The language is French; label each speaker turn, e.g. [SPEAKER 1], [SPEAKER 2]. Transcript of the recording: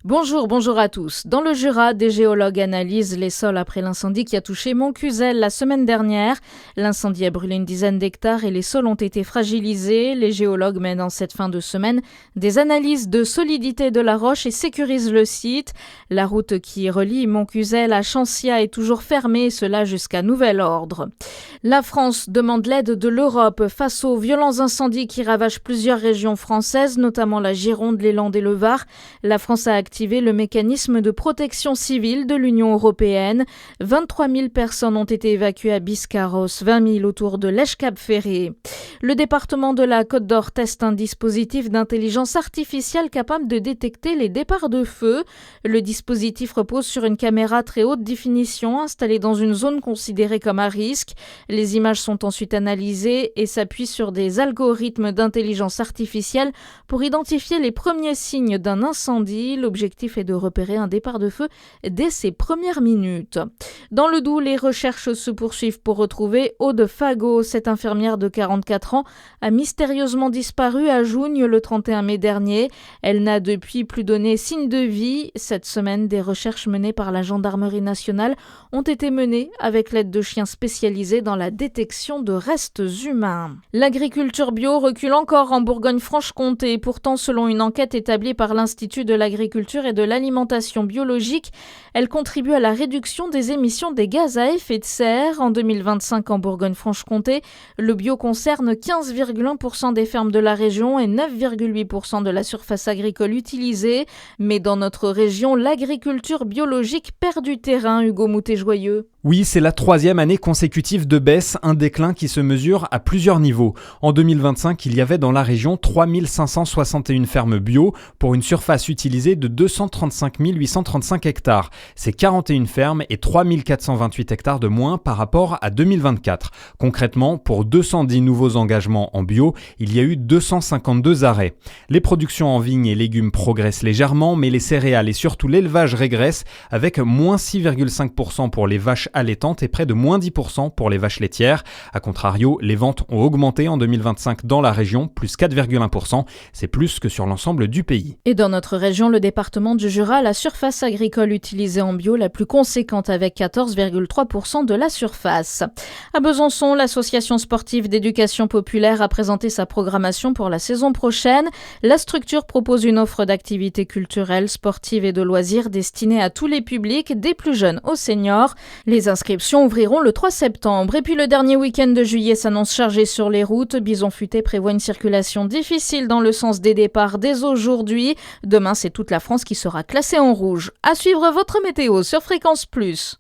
[SPEAKER 1] Bonjour à tous. Dans le Jura, des géologues analysent les sols après l'incendie qui a touché Montcuzel la semaine dernière. L'incendie a brûlé une dizaine d'hectares et les sols ont été fragilisés. Les géologues mènent en cette fin de semaine des analyses de solidité de la roche et sécurisent le site. La route qui relie Montcuzel à Chancia est toujours fermée, cela jusqu'à nouvel ordre. La France demande l'aide de l'Europe face aux violents incendies qui ravagent plusieurs régions françaises, notamment la Gironde, les Landes et le Var. La France a activé le mécanisme de protection civile de l'Union européenne. 23 000 personnes ont été évacuées à Biscarrosse, 20 000 autour de Lèche-Cap-Ferré. Le département de la Côte d'Or teste un dispositif d'intelligence artificielle capable de détecter les départs de feu. Le dispositif repose sur une caméra très haute définition installée dans une zone considérée comme à risque. Les images sont ensuite analysées et s'appuient sur des algorithmes d'intelligence artificielle pour identifier les premiers signes d'un incendie. L'objectif est de repérer un départ de feu dès ses premières minutes. Dans le Doubs, les recherches se poursuivent pour retrouver Aude Fagot. Cette infirmière de 44 ans a mystérieusement disparu à Jougne le 31 mai dernier. Elle n'a depuis plus donné signe de vie. Cette semaine, des recherches menées par la gendarmerie nationale ont été menées avec l'aide de chiens spécialisés dans la détection de restes humains. L'agriculture bio recule encore en Bourgogne-Franche-Comté. Pourtant, selon une enquête établie par l'Institut de l'agriculture et de l'alimentation biologique, elle contribue à la réduction des émissions des gaz à effet de serre. En 2025, en Bourgogne-Franche-Comté, le bio concerne 15,1% des fermes de la région et 9,8% de la surface agricole utilisée. Mais dans notre région, l'agriculture biologique perd du terrain, Hugo Moutet-Joyeux.
[SPEAKER 2] Oui, c'est la 3e année consécutive de baisse, un déclin qui se mesure à plusieurs niveaux. En 2025, il y avait dans la région 3 561 fermes bio pour une surface utilisée de 235 835 hectares. C'est 41 fermes et 3 428 hectares de moins par rapport à 2024. Concrètement, pour 210 nouveaux engagements en bio, il y a eu 252 arrêts. Les productions en vignes et légumes progressent légèrement, mais les céréales et surtout l'élevage régressent avec moins 6,5% pour les vaches allaitantes et près de moins 10% pour les vaches laitières. A contrario, les ventes ont augmenté en 2025 dans la région, plus 4,1%. C'est plus que sur l'ensemble du pays.
[SPEAKER 1] Et dans notre région, le département du Jura, la surface agricole utilisée en bio la plus conséquente avec 14,3% de la surface. À Besançon, l'association sportive d'éducation populaire a présenté sa programmation pour la saison prochaine. La structure propose une offre d'activités culturelles, sportives et de loisirs destinée à tous les publics, des plus jeunes aux seniors. Les inscriptions ouvriront le 3 septembre. Et puis le dernier week-end de juillet s'annonce chargé sur les routes. Bison Futé prévoit une circulation difficile dans le sens des départs dès aujourd'hui. Demain, c'est toute la France qui sera classée en rouge. À suivre votre météo sur Fréquence Plus.